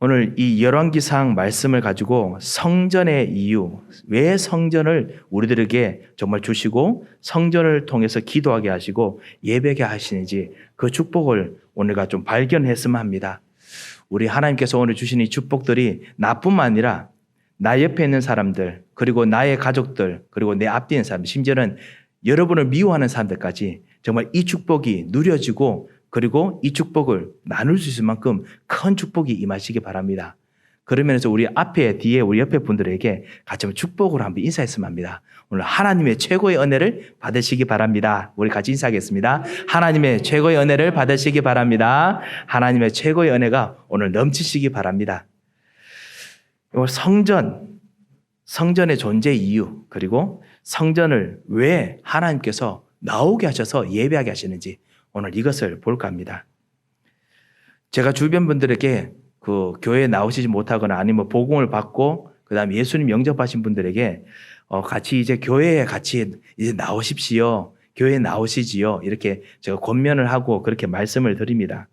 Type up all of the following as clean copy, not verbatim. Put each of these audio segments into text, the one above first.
오늘 이 열왕기상 말씀을 가지고 성전의 이유, 왜 성전을 우리들에게 정말 주시고 성전을 통해서 기도하게 하시고 예배하게 하시는지 그 축복을 오늘가 좀 발견했으면 합니다. 우리 하나님께서 오늘 주신 이 축복들이 나뿐만 아니라 나 옆에 있는 사람들, 그리고 나의 가족들, 그리고 내 앞뒤에 있는 사람, 심지어는 여러분을 미워하는 사람들까지 정말 이 축복이 누려지고 그리고 이 축복을 나눌 수 있을 만큼 큰 축복이 임하시기 바랍니다. 그러면서 우리 앞에 뒤에 우리 옆에 분들에게 같이 한번 축복으로 한번 인사했으면 합니다. 오늘 하나님의 최고의 은혜를 받으시기 바랍니다. 우리 같이 인사하겠습니다. 하나님의 최고의 은혜를 받으시기 바랍니다. 하나님의 최고의 은혜가 오늘 넘치시기 바랍니다. 성전의 존재 이유, 그리고 성전을 왜 하나님께서 나오게 하셔서 예배하게 하시는지 오늘 이것을 볼까 합니다. 제가 주변 분들에게 그 교회에 나오시지 못하거나 아니면 복음을 받고 그다음에 예수님 영접하신 분들에게 같이 이제 교회에 같이 이제 나오십시오. 교회에 나오시지요. 이렇게 제가 권면을 하고 그렇게 말씀을 드립니다.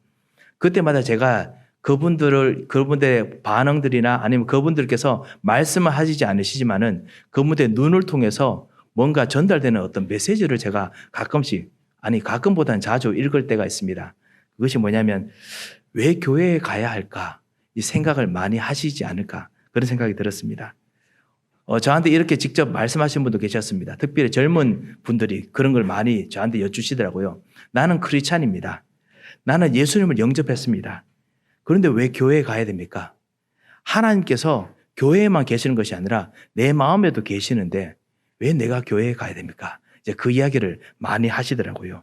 그때마다 제가 그분들의 반응들이나 아니면 그분들께서 말씀을 하시지 않으시지만은 그분들의 눈을 통해서 뭔가 전달되는 어떤 메시지를 제가 가끔보다는 자주 읽을 때가 있습니다. 그것이 뭐냐면 왜 교회에 가야 할까? 이 생각을 많이 하시지 않을까? 그런 생각이 들었습니다. 저한테 이렇게 직접 말씀하신 분도 계셨습니다. 특별히 젊은 분들이 그런 걸 많이 저한테 여쭈시더라고요. 나는 크리스찬입니다. 나는 예수님을 영접했습니다. 그런데 왜 교회에 가야 됩니까? 하나님께서 교회에만 계시는 것이 아니라 내 마음에도 계시는데 왜 내가 교회에 가야 됩니까? 이제 그 이야기를 많이 하시더라고요.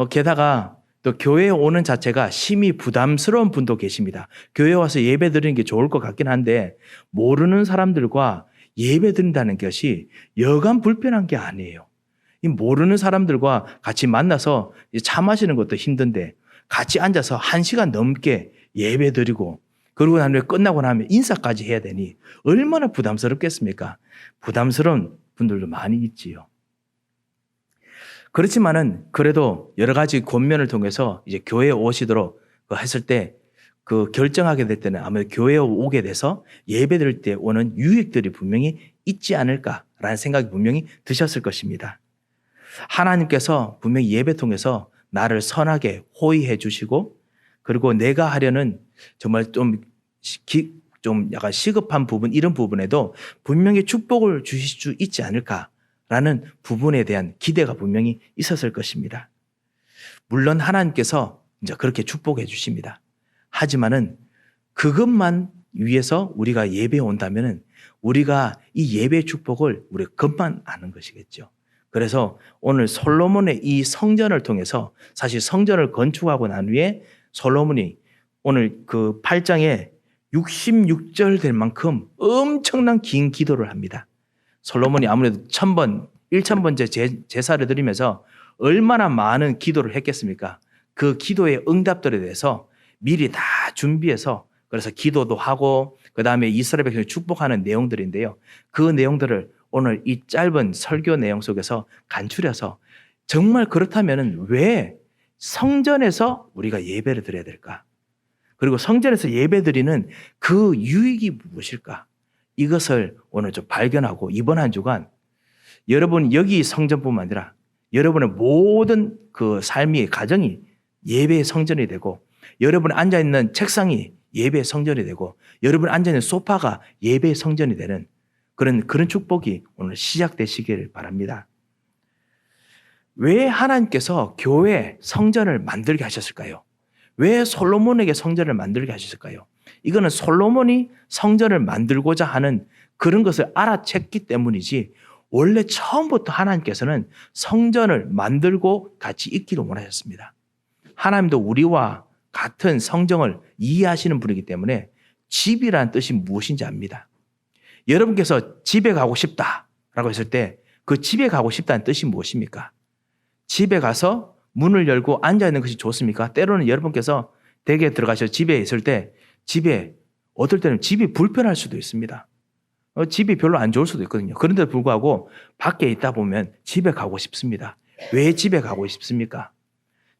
게다가 또 교회에 오는 자체가 심히 부담스러운 분도 계십니다. 교회에 와서 예배 드리는 게 좋을 것 같긴 한데 모르는 사람들과 예배 드린다는 것이 여간 불편한 게 아니에요. 이 모르는 사람들과 같이 만나서 차 마시는 것도 힘든데 같이 앉아서 1시간 넘게 예배 드리고 그러고 난 후에 끝나고 나면 인사까지 해야 되니 얼마나 부담스럽겠습니까? 부담스러운 분들도 많이 있지요. 그렇지만은 그래도 여러 가지 권면을 통해서 이제 교회에 오시도록 했을 때 그 결정하게 될 때는 아무래도 교회에 오게 돼서 예배 드릴 때 오는 유익들이 분명히 있지 않을까라는 생각이 분명히 드셨을 것입니다. 하나님께서 분명히 예배 통해서 나를 선하게 호의해 주시고 그리고 내가 하려는 정말 좀 약간 시급한 부분 이런 부분에도 분명히 축복을 주실 수 있지 않을까라는 부분에 대한 기대가 분명히 있었을 것입니다. 물론 하나님께서 이제 그렇게 축복해 주십니다. 하지만은 그것만 위해서 우리가 예배에 온다면은 우리가 이 예배의 축복을 우리가 그것만 아는 것이겠죠. 그래서 오늘 솔로몬의 이 성전을 통해서 사실 성전을 건축하고 난 후에 솔로몬이 오늘 그 8장에 66절 될 만큼 엄청난 긴 기도를 합니다. 솔로몬이 아무래도 1000번째 제사를 드리면서 얼마나 많은 기도를 했겠습니까? 그 기도의 응답들에 대해서 미리 다 준비해서 그래서 기도도 하고 그 다음에 이스라엘 백성을 축복하는 내용들인데요. 그 내용들을 오늘 이 짧은 설교 내용 속에서 간추려서 정말 그렇다면 왜 성전에서 우리가 예배를 드려야 될까? 그리고 성전에서 예배 드리는 그 유익이 무엇일까? 이것을 오늘 좀 발견하고 이번 한 주간 여러분 여기 성전뿐만 아니라 여러분의 모든 그 삶의 가정이 예배의 성전이 되고 여러분이 앉아있는 책상이 예배의 성전이 되고 여러분이 앉아있는 소파가 예배의 성전이 되는 그런 축복이 오늘 시작되시길 바랍니다. 왜 하나님께서 교회 성전을 만들게 하셨을까요? 왜 솔로몬에게 성전을 만들게 하셨을까요? 이거는 솔로몬이 성전을 만들고자 하는 그런 것을 알아챘기 때문이지 원래 처음부터 하나님께서는 성전을 만들고 같이 있기를 원하셨습니다. 하나님도 우리와 같은 성정을 이해하시는 분이기 때문에 집이라는 뜻이 무엇인지 압니다. 여러분께서 집에 가고 싶다라고 했을 때 그 집에 가고 싶다는 뜻이 무엇입니까? 집에 가서 문을 열고 앉아있는 것이 좋습니까? 때로는 여러분께서 댁에 들어가셔서 집에 있을 때 집에 어떨 때는 집이 불편할 수도 있습니다. 집이 별로 안 좋을 수도 있거든요. 그런데도 불구하고 밖에 있다 보면 집에 가고 싶습니다. 왜 집에 가고 싶습니까?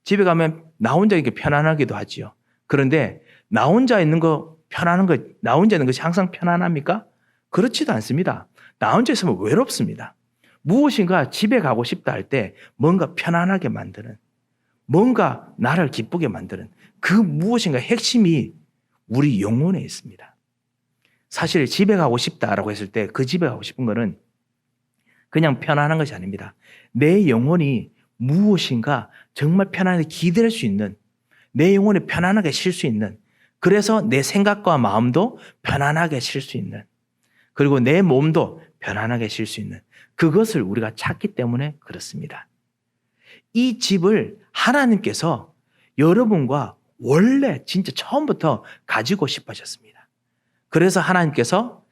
집에 가면 나 혼자 이렇게 편안하기도 하지요. 그런데 나 혼자 있는 거 편안한 거, 나 혼자 있는 것이 항상 편안합니까? 그렇지도 않습니다. 나 혼자 있으면 외롭습니다. 무엇인가 집에 가고 싶다 할 때 뭔가 편안하게 만드는, 뭔가 나를 기쁘게 만드는 그 무엇인가 핵심이 우리 영혼에 있습니다. 사실 집에 가고 싶다라고 했을 때 그 집에 가고 싶은 거는 그냥 편안한 것이 아닙니다. 내 영혼이 무엇인가 정말 편안하게 기댈 수 있는, 내 영혼이 편안하게 쉴 수 있는, 그래서 내 생각과 마음도 편안하게 쉴 수 있는, 그리고 내 몸도 편안하게 쉴 수 있는 그것을 우리가 찾기 때문에 그렇습니다. 이 집을 하나님께서 여러분과 원래 진짜 처음부터 가지고 싶으셨습니다. 그래서 하나님께서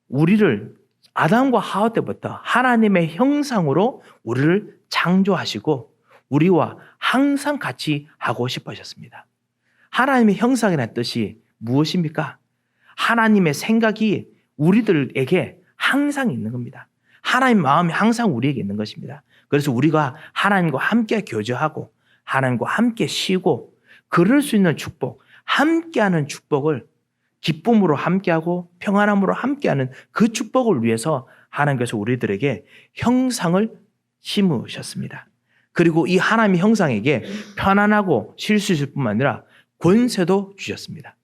우리를 아담과 하와 때부터 하나님의 형상으로 우리를 창조하시고 우리와 항상 같이 하고 싶으셨습니다. 하나님의 형상이라는 뜻이 무엇입니까? 하나님의 생각이 우리들에게 항상 있는 겁니다. 하나님 마음이 항상 우리에게 있는 것입니다. 그래서 우리가 하나님과 함께 교제하고 하나님과 함께 쉬고 그럴 수 있는 축복, 함께하는 축복을 기쁨으로 함께하고 평안함으로 함께하는 그 축복을 위해서 하나님께서 우리들에게 형상을 심으셨습니다. 그리고 이 하나님의 형상에게 편안하고 쉴 수 있을 뿐만 아니라 권세도 주셨습니다.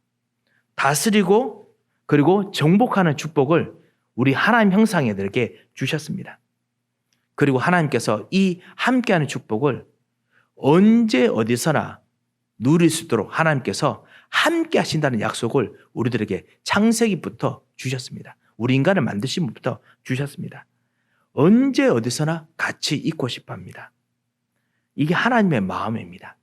다스리고 그리고 정복하는 축복을 우리 하나님 형상애들에게 주셨습니다. 그리고 하나님께서 이 함께하는 축복을 언제 어디서나 누릴 수 있도록 하나님께서 함께 하신다는 약속을 우리들에게 창세기부터 주셨습니다. 우리 인간을 만드신 분부터 주셨습니다. 언제 어디서나 같이 있고 싶어 합니다. 이게 하나님의 마음입니다.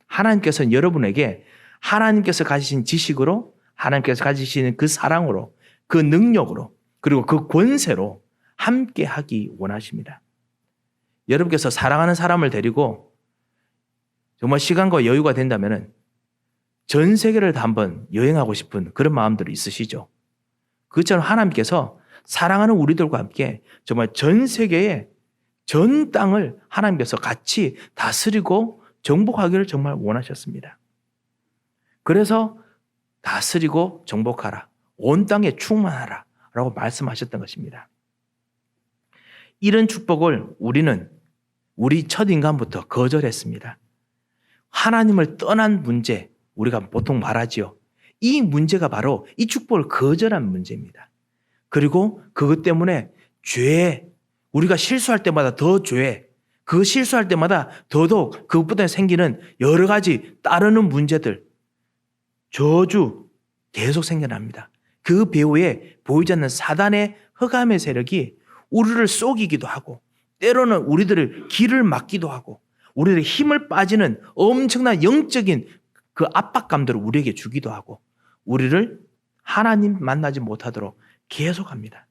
하나님께서는 여러분에게 하나님께서 가지신 지식으로, 하나님께서 가지시는 그 사랑으로, 그 능력으로, 그리고 그 권세로 함께 하기 원하십니다. 여러분께서 사랑하는 사람을 데리고 정말 시간과 여유가 된다면 전 세계를 다 한번 여행하고 싶은 그런 마음들이 있으시죠? 그처럼 하나님께서 사랑하는 우리들과 함께 정말 전 세계의 전 땅을 하나님께서 같이 다스리고 정복하기를 정말 원하셨습니다. 그래서 다스리고 정복하라, 온 땅에 충만하라 라고 말씀하셨던 것입니다. 이런 축복을 우리는 우리 첫 인간부터 거절했습니다. 하나님을 떠난 문제, 우리가 보통 말하지요. 이 문제가 바로 이 축복을 거절한 문제입니다. 그리고 그것 때문에 죄, 우리가 실수할 때마다 더 죄, 그 실수할 때마다 더더욱 그것보다 생기는 여러 가지 따르는 문제들, 저주 계속 생겨납니다. 그 배후에 보이지 않는 사단의 흑암의 세력이 우리를 속이기도 하고 때로는 우리들을 길을 막기도 하고 우리들의 힘을 빠지는 엄청난 영적인 그 압박감들을 우리에게 주기도 하고 우리를 하나님 만나지 못하도록 계속합니다.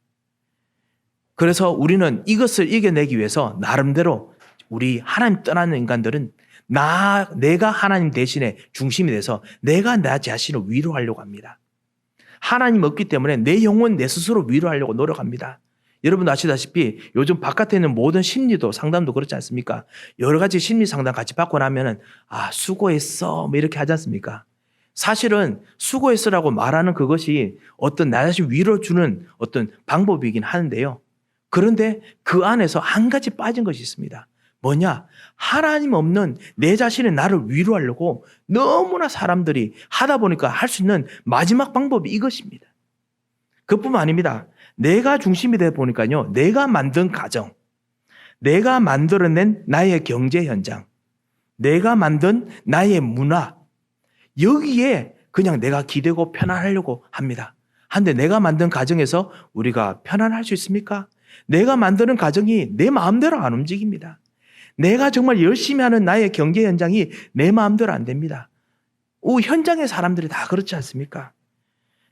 그래서 우리는 이것을 이겨내기 위해서 나름대로 우리 하나님 떠나는 인간들은 내가 하나님 대신에 중심이 돼서 내가 나 자신을 위로하려고 합니다. 하나님 없기 때문에 내 영혼 내 스스로 위로하려고 노력합니다. 여러분 아시다시피 요즘 바깥에 있는 모든 심리도 상담도 그렇지 않습니까? 여러 가지 심리 상담 같이 받고 나면은 수고했어 뭐 이렇게 하지 않습니까? 사실은 수고했어라고 말하는 그것이 어떤 나 자신 위로 주는 어떤 방법이긴 하는데요. 그런데 그 안에서 한 가지 빠진 것이 있습니다. 뭐냐? 하나님 없는 내 자신의 나를 위로하려고 너무나 사람들이 하다 보니까 할 수 있는 마지막 방법이 이것입니다. 그뿐만 아닙니다. 내가 중심이 되어 보니까요. 내가 만든 가정, 내가 만들어낸 나의 경제 현장, 내가 만든 나의 문화, 여기에 그냥 내가 기대고 편안하려고 합니다. 한데 내가 만든 가정에서 우리가 편안할 수 있습니까? 내가 만드는 가정이 내 마음대로 안 움직입니다. 내가 정말 열심히 하는 나의 경제 현장이 내 마음대로 안 됩니다. 현장의 사람들이 다 그렇지 않습니까?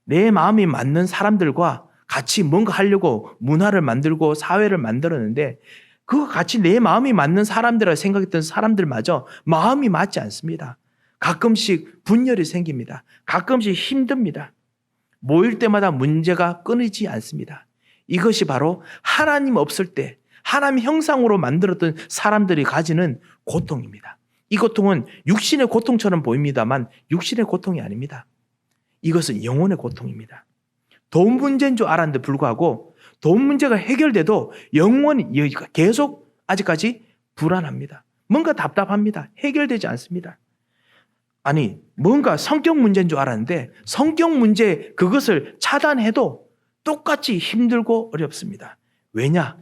내 마음이 맞는 사람들과 같이 뭔가 하려고 문화를 만들고 사회를 만들었는데 그거 같이 내 마음이 맞는 사람들이라 생각했던 사람들마저 마음이 맞지 않습니다. 가끔씩 분열이 생깁니다. 가끔씩 힘듭니다. 모일 때마다 문제가 끊이지 않습니다. 이것이 바로 하나님 없을 때 하나님 형상으로 만들었던 사람들이 가지는 고통입니다. 이 고통은 육신의 고통처럼 보입니다만 육신의 고통이 아닙니다. 이것은 영혼의 고통입니다. 돈 문제인 줄 알았는데 불구하고 돈 문제가 해결돼도 영혼이 계속 아직까지 불안합니다. 뭔가 답답합니다. 해결되지 않습니다. 아니, 뭔가 성격 문제인 줄 알았는데 성격 문제 그것을 차단해도 똑같이 힘들고 어렵습니다. 왜냐?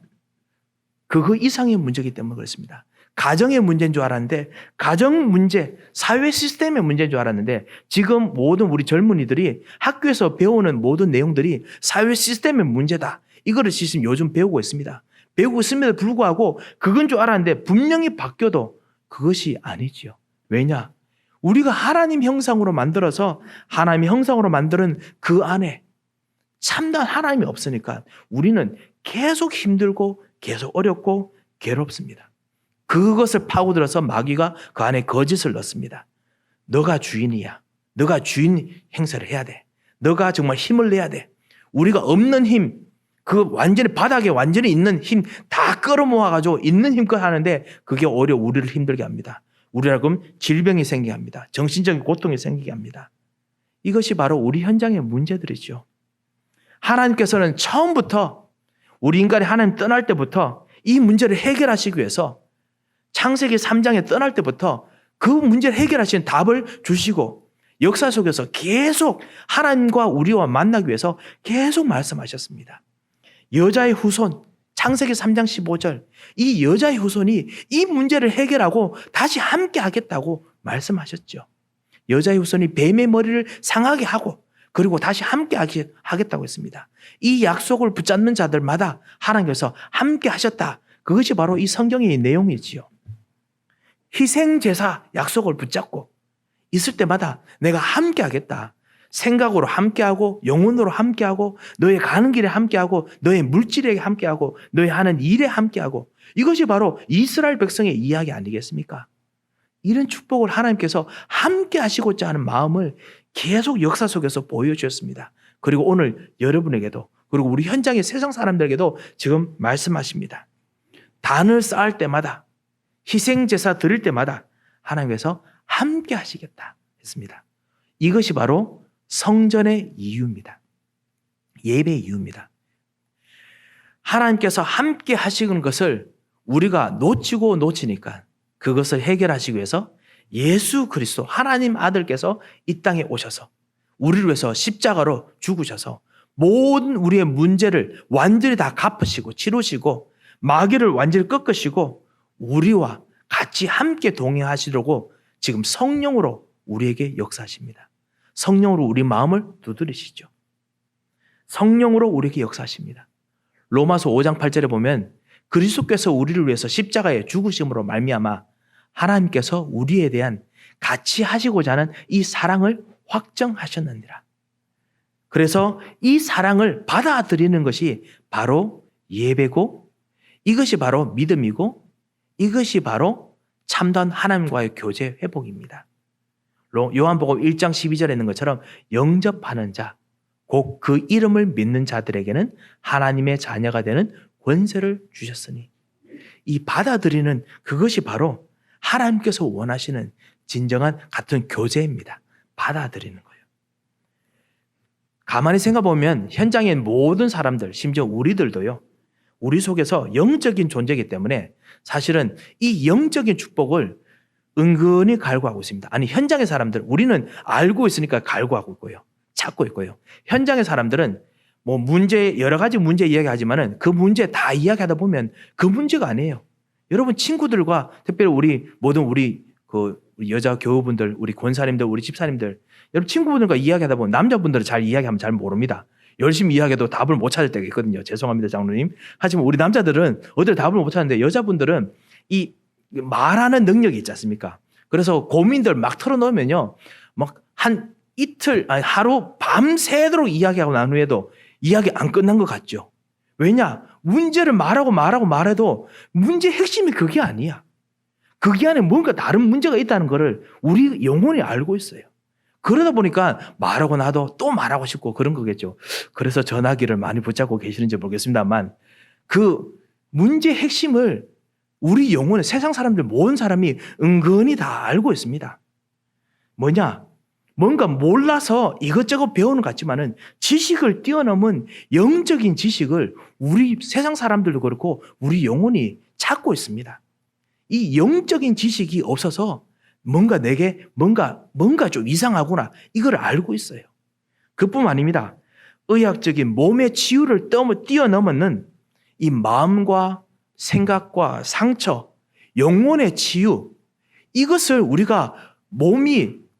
그거 이상의 문제이기 때문에 그렇습니다. 가정의 문제인 줄 알았는데 가정 문제, 사회 시스템의 문제인 줄 알았는데 지금 모든 우리 젊은이들이 학교에서 배우는 모든 내용들이 사회 시스템의 문제다. 이거를 지금 요즘 배우고 있습니다. 배우고 있음에도 불구하고 그건 줄 알았는데 분명히 바뀌어도 그것이 아니지요. 왜냐? 우리가 하나님 형상으로 만들어서 하나님의 형상으로 만드는 그 안에 참된 하나님이 없으니까 우리는 계속 힘들고 계속 어렵고 괴롭습니다. 그것을 파고들어서 마귀가 그 안에 거짓을 넣습니다. 너가 주인이야. 너가 주인 행세를 해야 돼. 너가 정말 힘을 내야 돼. 우리가 없는 힘, 그 완전히 바닥에 완전히 있는 힘 다 끌어모아가지고 있는 힘껏 하는데 그게 오히려 우리를 힘들게 합니다. 우리라고 질병이 생기게 합니다. 정신적인 고통이 생기게 합니다. 이것이 바로 우리 현장의 문제들이죠. 하나님께서는 처음부터 우리 인간이 하나님 떠날 때부터 이 문제를 해결하시기 위해서 창세기 3장에 떠날 때부터 그 문제를 해결하시는 답을 주시고 역사 속에서 계속 하나님과 우리와 만나기 위해서 계속 말씀하셨습니다. 여자의 후손, 창세기 3장 15절, 이 여자의 후손이 이 문제를 해결하고 다시 함께 하겠다고 말씀하셨죠. 여자의 후손이 뱀의 머리를 상하게 하고 그리고 다시 함께 하겠다고 했습니다. 이 약속을 붙잡는 자들마다 하나님께서 함께 하셨다. 그것이 바로 이 성경의 내용이지요. 희생제사 약속을 붙잡고 있을 때마다 내가 함께 하겠다. 생각으로 함께하고 영혼으로 함께하고 너의 가는 길에 함께하고 너의 물질에 함께하고 너의 하는 일에 함께하고 이것이 바로 이스라엘 백성의 이야기 아니겠습니까? 이런 축복을 하나님께서 함께 하시고자 하는 마음을 계속 역사 속에서 보여주셨습니다. 그리고 오늘 여러분에게도 그리고 우리 현장의 세상 사람들에게도 지금 말씀하십니다. 단을 쌓을 때마다 희생제사 드릴 때마다 하나님께서 함께 하시겠다 했습니다. 이것이 바로 성전의 이유입니다. 예배의 이유입니다. 하나님께서 함께 하시는 것을 우리가 놓치니까 그것을 해결하시기 위해서 예수 그리스도 하나님 아들께서 이 땅에 오셔서 우리를 위해서 십자가로 죽으셔서 모든 우리의 문제를 완전히 다 갚으시고 치루시고 마귀를 완전히 꺾으시고 우리와 같이 함께 동행하시려고 지금 성령으로 우리에게 역사하십니다. 성령으로 우리 마음을 두드리시죠. 성령으로 우리에게 역사하십니다. 로마서 5장 8절에 보면 그리스도께서 우리를 위해서 십자가에 죽으심으로 말미암아 하나님께서 우리에 대한 같이 하시고자 하는 이 사랑을 확정하셨느니라. 그래서 이 사랑을 받아들이는 것이 바로 예배고 이것이 바로 믿음이고 이것이 바로 참된 하나님과의 교제 회복입니다. 요한복음 1장 12절에 있는 것처럼 영접하는 자, 곧 그 이름을 믿는 자들에게는 하나님의 자녀가 되는 권세를 주셨으니 이 받아들이는 그것이 바로 하나님께서 원하시는 진정한 같은 교제입니다. 받아들이는 거예요. 가만히 생각해보면 현장의 모든 사람들, 심지어 우리들도요. 우리 속에서 영적인 존재이기 때문에 사실은 이 영적인 축복을 은근히 갈구하고 있습니다. 아니 현장의 사람들 우리는 알고 있으니까 갈구하고 있고요. 찾고 있고요. 현장의 사람들은 뭐 문제 여러 가지 문제 이야기하지만은 그 문제 다 이야기하다 보면 그 문제가 아니에요. 여러분 친구들과 특별히 우리 모든 우리 그 여자 교우분들, 우리 권사님들, 우리 집사님들, 여러분 친구분들과 이야기하다 보면 남자분들은 잘 이야기하면 잘 모릅니다. 열심히 이야기해도 답을 못 찾을 때가 있거든요. 죄송합니다, 장로님. 하지만 우리 남자들은 어딜 답을 못 찾는데 여자분들은 이 말하는 능력이 있지 않습니까? 그래서 고민들 막 털어놓으면요. 막 한 이틀, 아니 하루 밤새도록 이야기하고 난 후에도 이야기 안 끝난 것 같죠? 왜냐? 문제를 말해도 문제 핵심이 그게 아니야. 그게 안에 뭔가 다른 문제가 있다는 것을 우리 영혼이 알고 있어요. 그러다 보니까 말하고 나도 또 말하고 싶고 그런 거겠죠. 그래서 전화기를 많이 붙잡고 계시는지 모르겠습니다만 그 문제 핵심을 우리 영혼의 세상 사람들 모든 사람이 은근히 다 알고 있습니다. 뭐냐? 뭔가 몰라서 이것저것 배우는 것 같지만은 지식을 뛰어넘은 영적인 지식을 우리 세상 사람들도 그렇고 우리 영혼이 찾고 있습니다. 이 영적인 지식이 없어서 뭔가 내게 뭔가 좀 이상하구나 이걸 알고 있어요. 그뿐 아닙니다. 의학적인 몸의 치유를 뛰어넘는 이 마음과 생각과 상처, 영혼의 치유, 이것을 우리가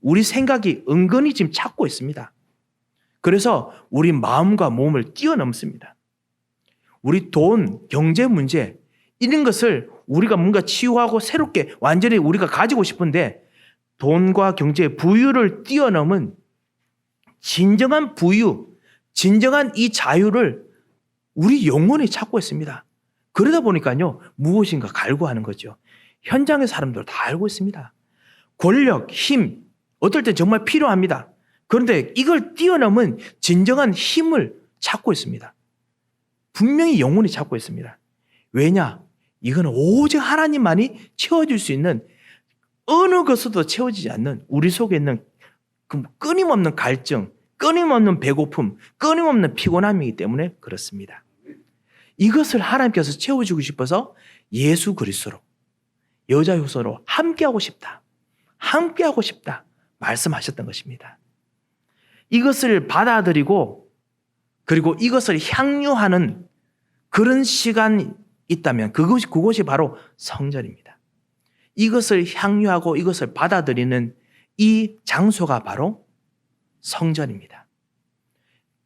우리 생각이 은근히 지금 찾고 있습니다. 그래서 우리 마음과 몸을 뛰어넘습니다. 우리 돈, 경제 문제, 이런 것을 우리가 뭔가 치유하고 새롭게 완전히 우리가 가지고 싶은데 돈과 경제, 부유를 뛰어넘은 진정한 부유, 진정한 이 자유를 우리 영혼이 찾고 있습니다. 그러다 보니까요, 무엇인가 갈구하는 거죠. 현장의 사람들 다 알고 있습니다. 권력, 힘, 어떨 때 정말 필요합니다. 그런데 이걸 뛰어넘은 진정한 힘을 찾고 있습니다. 분명히 영혼이 찾고 있습니다. 왜냐? 이건 오직 하나님만이 채워줄 수 있는 어느 것으로도 채워지지 않는 우리 속에 있는 그 끊임없는 갈증, 끊임없는 배고픔, 끊임없는 피곤함이기 때문에 그렇습니다. 이것을 하나님께서 채워주고 싶어서 예수 그리스도로 여자 효소로 함께하고 싶다. 함께하고 싶다. 말씀하셨던 것입니다. 이것을 받아들이고 그리고 이것을 향유하는 그런 시간이 있다면 그것이 바로 성전입니다. 이것을 향유하고 이것을 받아들이는 이 장소가 바로 성전입니다.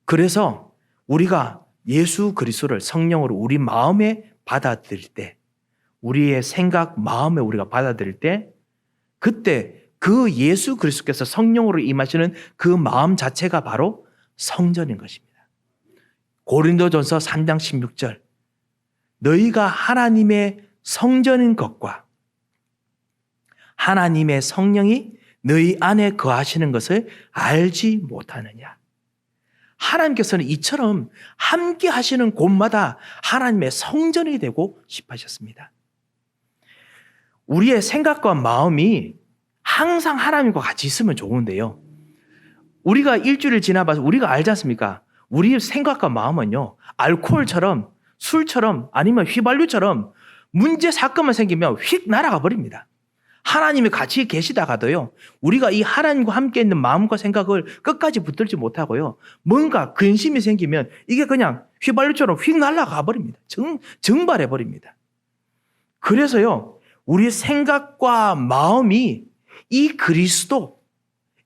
그래서 우리가 예수 그리스도를 성령으로 우리 마음에 받아들일 때, 우리의 생각, 마음에 우리가 받아들일 때, 그때 그 예수 그리스도께서 성령으로 임하시는 그 마음 자체가 바로 성전인 것입니다. 고린도전서 3장 16절, 너희가 하나님의 성전인 것과 하나님의 성령이 너희 안에 거하시는 것을 알지 못하느냐. 하나님께서는 이처럼 함께 하시는 곳마다 하나님의 성전이 되고 싶으셨습니다. 우리의 생각과 마음이 항상 하나님과 같이 있으면 좋은데요. 우리가 일주일을 지나봐서 우리가 알지 않습니까? 우리의 생각과 마음은요, 알코올처럼 술처럼 아니면 휘발유처럼 문제 사건만 생기면 휙 날아가 버립니다. 하나님이 같이 계시다가도요, 우리가 이 하나님과 함께 있는 마음과 생각을 끝까지 붙들지 못하고요, 뭔가 근심이 생기면 이게 그냥 휘발유처럼 휙 날아가 버립니다. 증발해 버립니다. 그래서요, 우리 생각과 마음이 이 그리스도,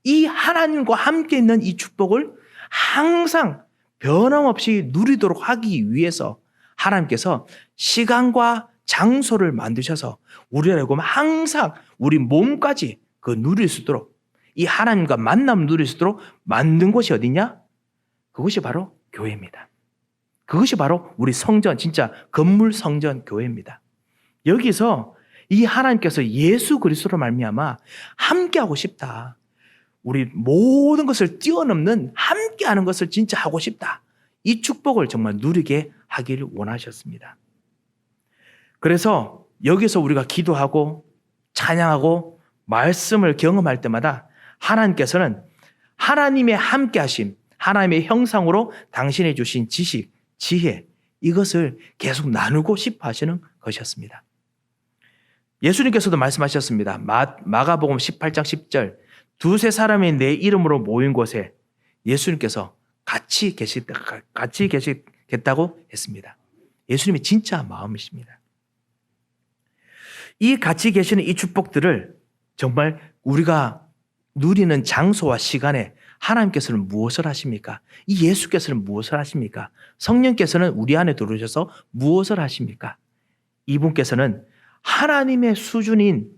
이 하나님과 함께 있는 이 축복을 항상 변함없이 누리도록 하기 위해서 하나님께서 시간과 장소를 만드셔서 우리라고 하면 항상 우리 몸까지 그 누릴 수 있도록, 이 하나님과 만남 누릴 수 있도록 만든 곳이 어디냐? 그것이 바로 교회입니다. 그것이 바로 우리 성전, 진짜 건물 성전 교회입니다. 여기서 이 하나님께서 예수 그리스도로 말미암아 함께하고 싶다. 우리 모든 것을 뛰어넘는 함께하는 것을 진짜 하고 싶다. 이 축복을 정말 누리게 하기를 원하셨습니다. 그래서 여기서 우리가 기도하고 찬양하고 말씀을 경험할 때마다 하나님께서는 하나님의 함께하심, 하나님의 형상으로 당신이 주신 지식, 지혜, 이것을 계속 나누고 싶어 하시는 것이었습니다. 예수님께서도 말씀하셨습니다. 마가복음 18장 10절, 두세 사람이 내 이름으로 모인 곳에 예수님께서 같이 계시겠다고 했습니다. 예수님이 진짜 마음이십니다. 이 같이 계시는 이 축복들을 정말 우리가 누리는 장소와 시간에 하나님께서는 무엇을 하십니까? 이 예수께서는 무엇을 하십니까? 성령께서는 우리 안에 들어오셔서 무엇을 하십니까? 이분께서는 하나님의 수준인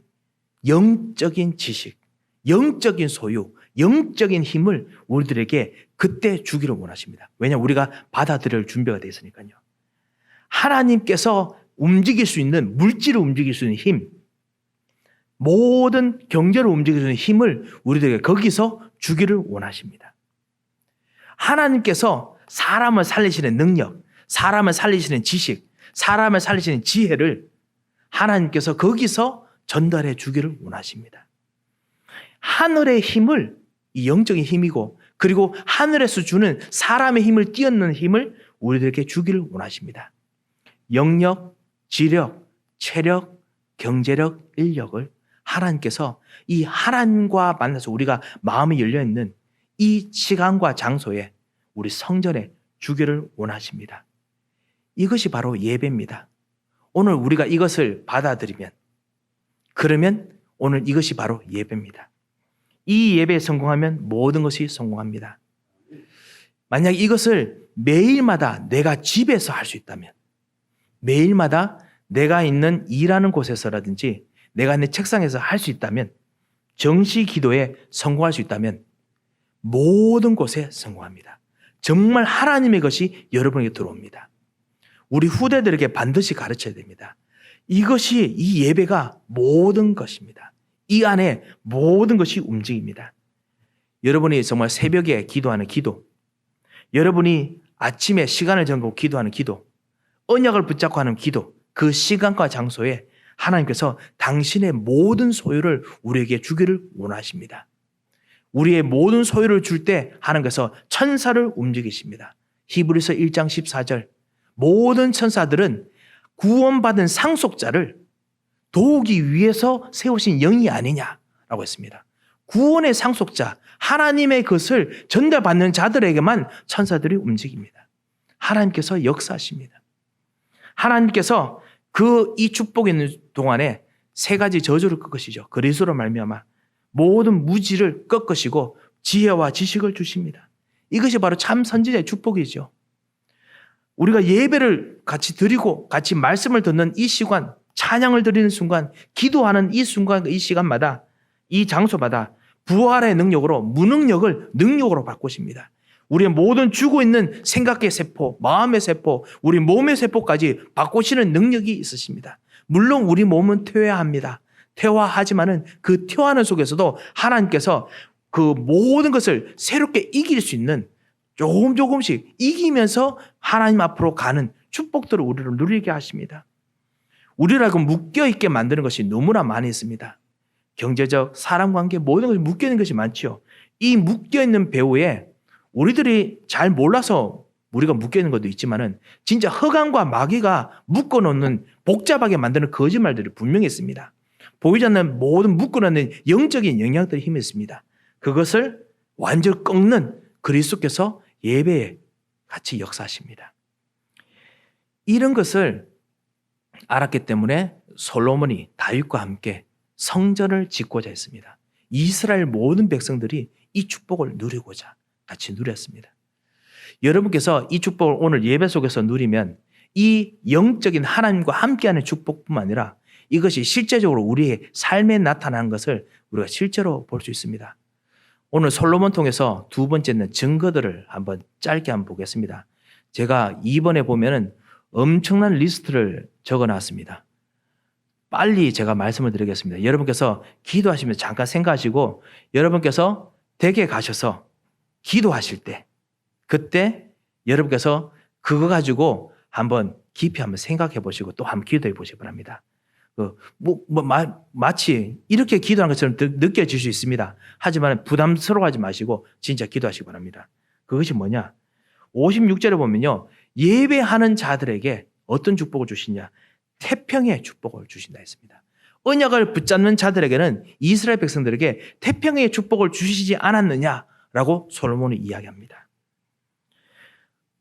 영적인 지식, 영적인 소유, 영적인 힘을 우리들에게 그때 주기를 원하십니다. 왜냐하면 우리가 받아들일 준비가 되어 있으니까요. 하나님께서 움직일 수 있는, 물질을 움직일 수 있는 힘, 모든 경제를 움직일 수 있는 힘을 우리들에게 거기서 주기를 원하십니다. 하나님께서 사람을 살리시는 능력, 사람을 살리시는 지식, 사람을 살리시는 지혜를 하나님께서 거기서 전달해 주기를 원하십니다. 하늘의 힘을 이 영적인 힘이고 그리고 하늘에서 주는 사람의 힘을 뛰어넘는 힘을 우리들에게 주기를 원하십니다. 영력, 지력, 체력, 경제력, 인력을 하나님께서 이 하나님과 만나서 우리가 마음이 열려있는 이 시간과 장소에 우리 성전에 주기를 원하십니다. 이것이 바로 예배입니다. 오늘 우리가 이것을 받아들이면 그러면 오늘 이것이 바로 예배입니다. 이 예배에 성공하면 모든 것이 성공합니다. 만약 이것을 매일마다 내가 집에서 할 수 있다면 매일마다 내가 있는 일하는 곳에서라든지 내가 내 책상에서 할 수 있다면 정시 기도에 성공할 수 있다면 모든 곳에 성공합니다. 정말 하나님의 것이 여러분에게 들어옵니다. 우리 후대들에게 반드시 가르쳐야 됩니다. 이것이 이 예배가 모든 것입니다. 이 안에 모든 것이 움직입니다. 여러분이 정말 새벽에 기도하는 기도, 여러분이 아침에 시간을 정하고 기도하는 기도, 언약을 붙잡고 하는 기도, 그 시간과 장소에 하나님께서 당신의 모든 소유를 우리에게 주기를 원하십니다. 우리의 모든 소유를 줄 때 하나님께서 천사를 움직이십니다. 히브리서 1장 14절 모든 천사들은 구원받은 상속자를 도우기 위해서 세우신 영이 아니냐라고 했습니다. 구원의 상속자, 하나님의 것을 전달받는 자들에게만 천사들이 움직입니다. 하나님께서 역사하십니다. 하나님께서 이 축복이 있는 동안에 세 가지 저주를 꺾으시죠. 그리스도로 말미암아 모든 무지를 꺾으시고 지혜와 지식을 주십니다. 이것이 바로 참 선지자의 축복이죠. 우리가 예배를 같이 드리고 같이 말씀을 듣는 이 시간, 찬양을 드리는 순간, 기도하는 이 순간, 이 시간마다, 이 장소마다 부활의 능력으로 무능력을 능력으로 바꾸십니다. 우리의 모든 죽어 있는 생각의 세포, 마음의 세포, 우리 몸의 세포까지 바꾸시는 능력이 있으십니다. 물론 우리 몸은 퇴화합니다. 퇴화하지만은 그 퇴화하는 속에서도 하나님께서 그 모든 것을 새롭게 이길 수 있는 조금씩 이기면서 하나님 앞으로 가는 축복들을 우리를 누리게 하십니다. 우리라고 묶여있게 만드는 것이 너무나 많이 있습니다. 경제적, 사람관계 모든 것이 묶여있는 것이 많죠. 이 묶여있는 배후에 우리들이 잘 몰라서 우리가 묶여있는 것도 있지만은 진짜 흑암과 마귀가 묶어놓는 복잡하게 만드는 거짓말들이 분명히 있습니다. 보이지 않는 모든 묶어놓는 영적인 영향들이 힘이 있습니다. 그것을 완전히 꺾는 그리스도께서 예배에 같이 역사하십니다. 이런 것을 알았기 때문에 솔로몬이 다윗과 함께 성전을 짓고자 했습니다. 이스라엘 모든 백성들이 이 축복을 누리고자 같이 누렸습니다. 여러분께서 이 축복을 오늘 예배 속에서 누리면 이 영적인 하나님과 함께하는 축복뿐만 아니라 이것이 실제적으로 우리의 삶에 나타나는 것을 우리가 실제로 볼 수 있습니다. 오늘 솔로몬 통해서 두 번째는 증거들을 한번 짧게 한번 보겠습니다. 제가 2번에 보면은 엄청난 리스트를 적어놨습니다. 빨리 제가 말씀을 드리겠습니다. 여러분께서 기도하시면서 잠깐 생각하시고 여러분께서 댁에 가셔서 기도하실 때 그때 여러분께서 그거 가지고 한번 깊이 한번 생각해 보시고 또 한번 기도해 보시기 바랍니다. 마치 이렇게 기도하는 것처럼 느껴질 수 있습니다. 하지만 부담스러워하지 마시고 진짜 기도하시기 바랍니다. 그것이 뭐냐? 56절에 보면요. 예배하는 자들에게 어떤 축복을 주시냐? 태평의 축복을 주신다 했습니다. 언약을 붙잡는 자들에게는 이스라엘 백성들에게 태평의 축복을 주시지 않았느냐라고 솔로몬이 이야기합니다.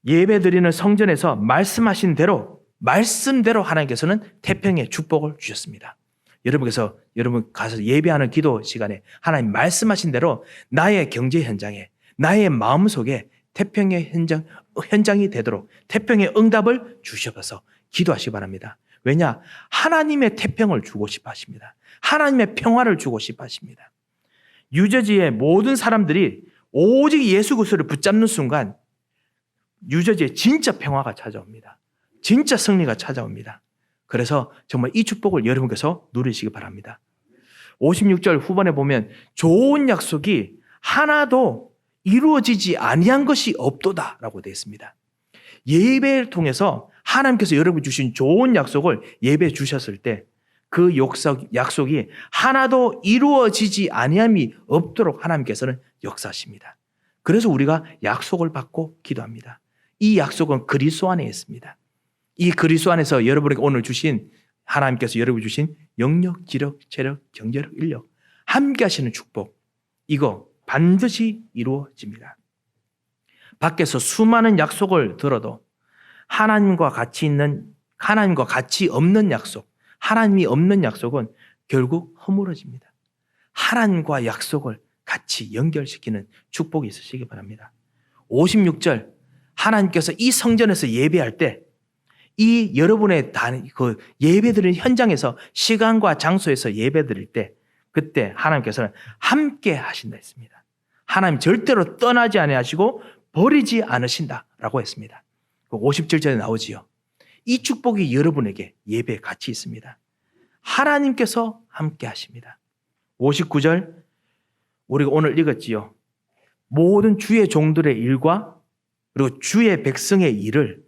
예배 드리는 성전에서 말씀하신 대로 말씀대로 하나님께서는 태평의 축복을 주셨습니다. 여러분 가서 예배하는 기도 시간에 하나님 말씀하신 대로 나의 경제 현장에 나의 마음속에 태평의 현장이 되도록 태평의 응답을 주셔서 기도하시기 바랍니다. 왜냐? 하나님의 태평을 주고 싶어 하십니다. 하나님의 평화를 주고 싶어 하십니다. 유저지의 모든 사람들이 오직 예수 그리스도를 붙잡는 순간 유저지에 진짜 평화가 찾아옵니다. 진짜 승리가 찾아옵니다. 그래서 정말 이 축복을 여러분께서 누리시기 바랍니다. 56절 후반에 보면 좋은 약속이 하나도 이루어지지 아니한 것이 없도다라고 되어 있습니다. 예배를 통해서 하나님께서 여러분 주신 좋은 약속을 예배에 주셨을 때 그 약속이 하나도 이루어지지 아니함이 없도록 하나님께서는 역사하십니다. 그래서 우리가 약속을 받고 기도합니다. 이 약속은 그리스도 안에 있습니다. 이 그리스도 안에서 여러분에게 오늘 주신 하나님께서 여러분 주신 영력, 지력, 체력, 경제력, 인력 함께 하시는 축복 이거 반드시 이루어집니다. 밖에서 수많은 약속을 들어도 하나님과 같이 없는 약속, 하나님이 없는 약속은 결국 허물어집니다. 하나님과 약속을 같이 연결시키는 축복이 있으시기 바랍니다. 56절 하나님께서 이 성전에서 예배할 때 이 여러분의 그 예배드리는 현장에서 시간과 장소에서 예배드릴 때 그때 하나님께서는 함께 하신다 했습니다. 하나님 절대로 떠나지 아니하시고 버리지 않으신다라고 했습니다. 57절에 나오지요. 이 축복이 여러분에게 예배에 같이 있습니다. 하나님께서 함께 하십니다. 59절 우리가 오늘 읽었지요. 모든 주의 종들의 일과 그리고 주의 백성의 일을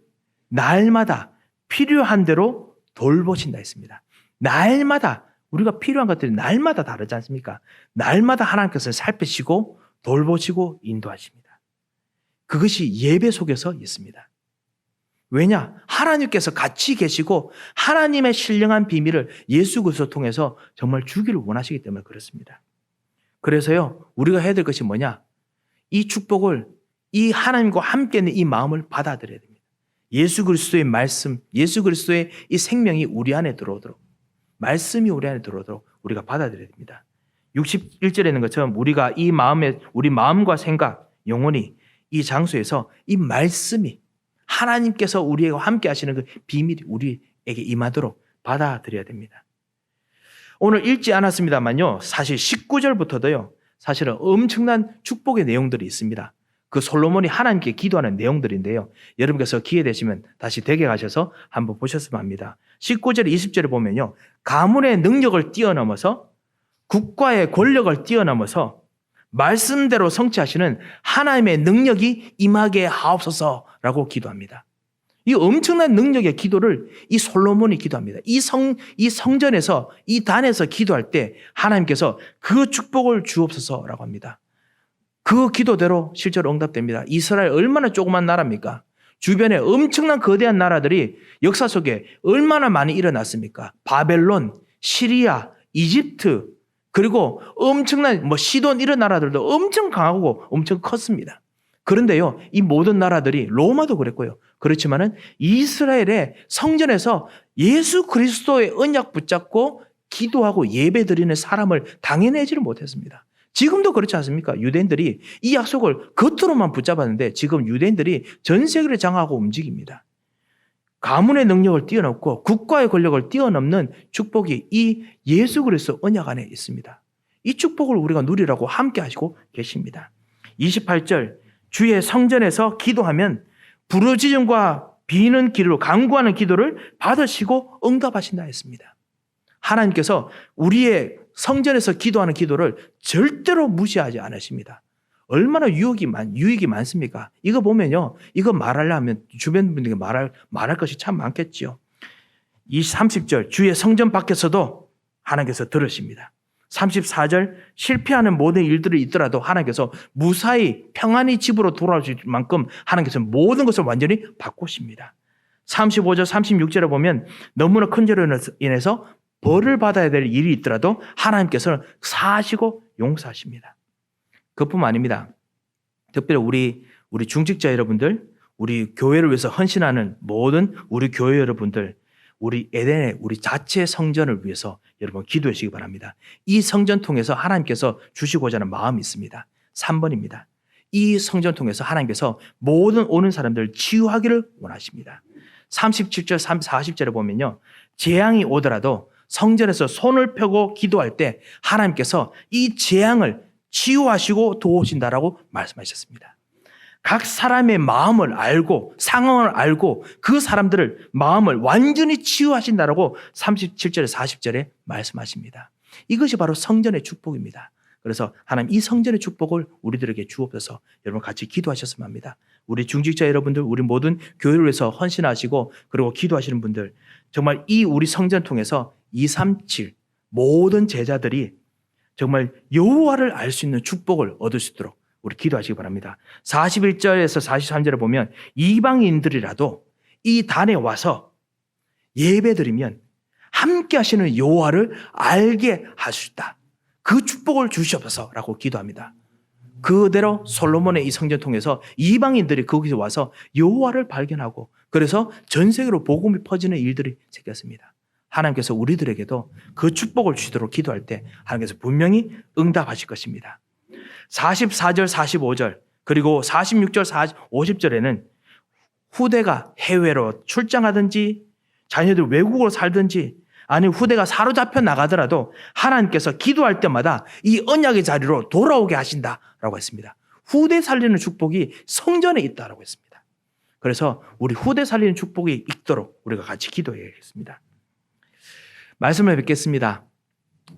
날마다 필요한 대로 돌보신다 했습니다. 날마다 우리가 필요한 것들이 날마다 다르지 않습니까? 날마다 하나님께서 살피시고 돌보시고 인도하십니다. 그것이 예배 속에서 있습니다. 왜냐? 하나님께서 같이 계시고 하나님의 신령한 비밀을 예수 그리스도 통해서 정말 주기를 원하시기 때문에 그렇습니다. 그래서요, 우리가 해야 될 것이 뭐냐? 이 축복을 이 하나님과 함께 있는 이 마음을 받아들여야 됩니다. 예수 그리스도의 말씀, 예수 그리스도의 이 생명이 우리 안에 들어오도록, 말씀이 우리 안에 들어오도록 우리가 받아들여야 됩니다. 61절에 있는 것처럼 우리가 우리 마음과 생각, 영혼이 이 장소에서 이 말씀이 하나님께서 우리와 함께 하시는 그 비밀이 우리에게 임하도록 받아들여야 됩니다. 오늘 읽지 않았습니다만요, 사실 19절부터도요, 사실은 엄청난 축복의 내용들이 있습니다. 그 솔로몬이 하나님께 기도하는 내용들인데요. 여러분께서 기회 되시면 다시 댁에 가셔서 한번 보셨으면 합니다. 19절, 20절에 보면요. 가문의 능력을 뛰어넘어서 국가의 권력을 뛰어넘어서 말씀대로 성취하시는 하나님의 능력이 임하게 하옵소서라고 기도합니다. 이 엄청난 능력의 기도를 이 솔로몬이 기도합니다. 이 성전에서, 이 단에서 기도할 때 하나님께서 그 축복을 주옵소서라고 합니다. 그 기도대로 실제로 응답됩니다. 이스라엘 얼마나 조그만 나라입니까? 주변에 엄청난 거대한 나라들이 역사 속에 얼마나 많이 일어났습니까? 바벨론, 시리아, 이집트, 그리고 엄청난 시돈 이런 나라들도 엄청 강하고 엄청 컸습니다. 그런데요, 이 모든 나라들이 로마도 그랬고요. 그렇지만은 이스라엘의 성전에서 예수 그리스도의 언약 붙잡고 기도하고 예배드리는 사람을 당해내지를 못했습니다. 지금도 그렇지 않습니까? 유대인들이 이 약속을 겉으로만 붙잡았는데 지금 유대인들이 전 세계를 장악하고 움직입니다. 가문의 능력을 뛰어넘고 국가의 권력을 뛰어넘는 축복이 이 예수 그리스도 언약 안에 있습니다. 이 축복을 우리가 누리라고 함께 하시고 계십니다. 28절 주의 성전에서 기도하면 부르짖음과 비는 기도로 간구하는 기도를 받으시고 응답하신다 했습니다. 하나님께서 우리의 성전에서 기도하는 기도를 절대로 무시하지 않으십니다. 얼마나 유익이 많습니까? 이거 보면요, 이거 말하려면 주변 분들에게 말할 것이 참 많겠지요. 이 30절 주의 성전 밖에서도 하나님께서 들으십니다. 34절 실패하는 모든 일들이 있더라도 하나님께서 무사히 평안히 집으로 돌아오실 만큼 하나님께서 모든 것을 완전히 바꾸십니다. 35절 36절에 보면 너무나 큰 죄로 인해서 벌을 받아야 될 일이 있더라도 하나님께서는 사하시고 용서하십니다. 그뿐만 아닙니다. 특별히 우리 중직자 여러분들, 우리 교회를 위해서 헌신하는 모든 우리 교회 여러분들, 우리 에덴의 우리 자체 성전을 위해서 여러분 기도해 주시기 바랍니다. 이 성전 통해서 하나님께서 주시고자 하는 마음이 있습니다. 3번입니다. 이 성전 통해서 하나님께서 모든 오는 사람들을 치유하기를 원하십니다. 37절, 40절에 보면요, 재앙이 오더라도 성전에서 손을 펴고 기도할 때 하나님께서 이 재앙을 치유하시고 도우신다라고 말씀하셨습니다. 각 사람의 마음을 알고 상황을 알고 그 사람들을 마음을 완전히 치유하신다라고 37절에 40절에 말씀하십니다. 이것이 바로 성전의 축복입니다. 그래서 하나님 이 성전의 축복을 우리들에게 주옵소서. 여러분 같이 기도하셨으면 합니다. 우리 중직자 여러분들, 우리 모든 교회를 위해서 헌신하시고 그리고 기도하시는 분들, 정말 이 우리 성전 통해서 237 모든 제자들이 정말 여호와를 알 수 있는 축복을 얻을 수 있도록 우리 기도하시기 바랍니다. 41절에서 43절에 보면 이방인들이라도 이 단에 와서 예배드리면 함께 하시는 여호와를 알게 할 수 있다. 그 축복을 주시옵소서라고 기도합니다. 그대로 솔로몬의 이 성전 통해서 이방인들이 거기서 와서 여호와를 발견하고 그래서 전 세계로 복음이 퍼지는 일들이 생겼습니다. 하나님께서 우리들에게도 그 축복을 주시도록 기도할 때 하나님께서 분명히 응답하실 것입니다. 44절, 45절 그리고 46절, 50절에는 후대가 해외로 출장하든지 자녀들 외국으로 살든지 아니면 후대가 사로잡혀 나가더라도 하나님께서 기도할 때마다 이 언약의 자리로 돌아오게 하신다라고 했습니다. 후대 살리는 축복이 성전에 있다라고 했습니다. 그래서 우리 후대 살리는 축복이 있도록 우리가 같이 기도해야겠습니다. 말씀을 뵙겠습니다.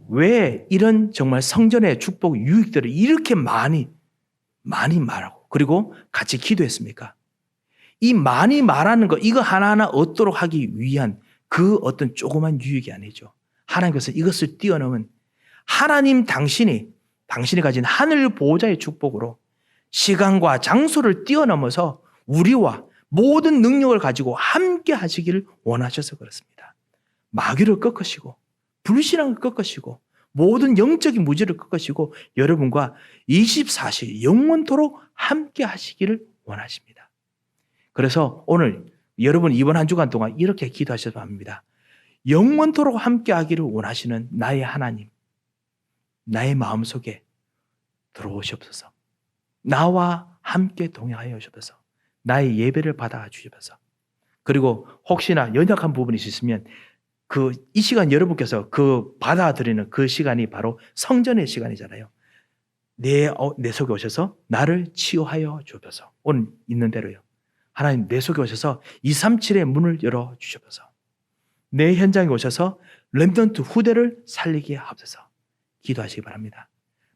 왜 이런 정말 성전의 축복 유익들을 이렇게 많이 말하고 그리고 같이 기도했습니까? 이 많이 말하는 거 이거 하나하나 얻도록 하기 위한 그 어떤 조그만 유익이 아니죠. 하나님께서 이것을 뛰어넘은 하나님 당신이 가진 하늘 보호자의 축복으로 시간과 장소를 뛰어넘어서 우리와 모든 능력을 가지고 함께 하시기를 원하셔서 그렇습니다. 마귀를 꺾으시고 불신앙을 꺾으시고 모든 영적인 무지를 꺾으시고 여러분과 24시 영원토록 함께 하시기를 원하십니다. 그래서 오늘 여러분 이번 한 주간 동안 이렇게 기도하셔도 합니다. 영원토록 함께 하기를 원하시는 나의 하나님, 나의 마음속에 들어오시옵소서. 나와 함께 동행하여 주옵소서. 나의 예배를 받아 주시옵소서. 그리고 혹시나 연약한 부분이 있으시면 이 시간 여러분께서 받아들이는 그 시간이 바로 성전의 시간이잖아요. 내 속에 오셔서 나를 치유하여 주옵소서. 오늘 있는 대로요. 하나님 내 속에 오셔서 237의 문을 열어 주시옵소서. 내 현장에 오셔서 렘넌트 후대를 살리게 하옵소서. 기도하시기 바랍니다.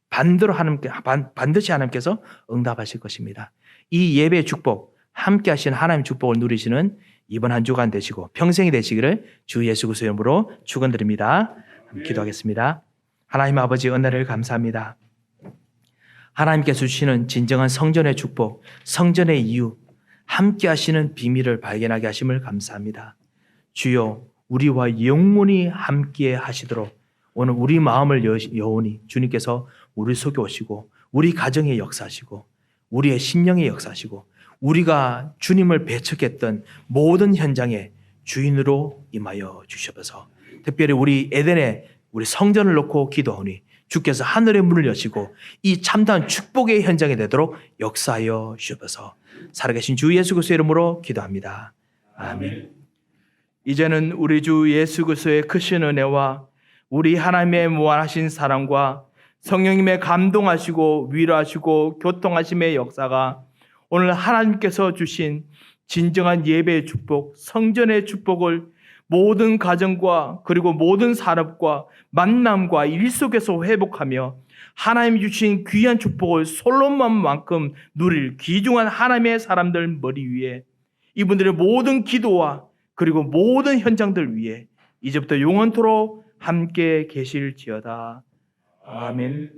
반드시 하나님께서 응답하실 것입니다. 이 예배의 축복, 함께 하시는 하나님의 축복을 누리시는 이번 한 주간 되시고 평생이 되시기를 주 예수 그리스도의 이름으로 축원드립니다. 기도하겠습니다. 하나님 아버지 은혜를 감사합니다. 하나님께서 주시는 진정한 성전의 축복, 성전의 이유, 함께 하시는 비밀을 발견하게 하심을 감사합니다. 주여 우리와 영원히 함께 하시도록 오늘 우리 마음을 여오니 주님께서 우리 속에 오시고 우리 가정에 역사하시고 우리의 심령에 역사하시고 우리가 주님을 배척했던 모든 현장에 주인으로 임하여 주시옵소서. 특별히 우리 에덴에 우리 성전을 놓고 기도하오니 주께서 하늘의 문을 여시고 이 참다운 축복의 현장이 되도록 역사하여 주시옵소서. 살아계신 주 예수 그리스도의 이름으로 기도합니다. 아멘. 이제는 우리 주 예수 그리스도의 크신 은혜와 우리 하나님의 무한하신 사랑과 성령님의 감동하시고 위로하시고 교통하심의 역사가 오늘 하나님께서 주신 진정한 예배의 축복, 성전의 축복을 모든 가정과 그리고 모든 산업과 만남과 일 속에서 회복하며 하나님이 주신 귀한 축복을 솔로몬만큼 누릴 귀중한 하나님의 사람들 머리 위에 이분들의 모든 기도와 그리고 모든 현장들 위에 이제부터 영원토록 함께 계실지어다. 아멘.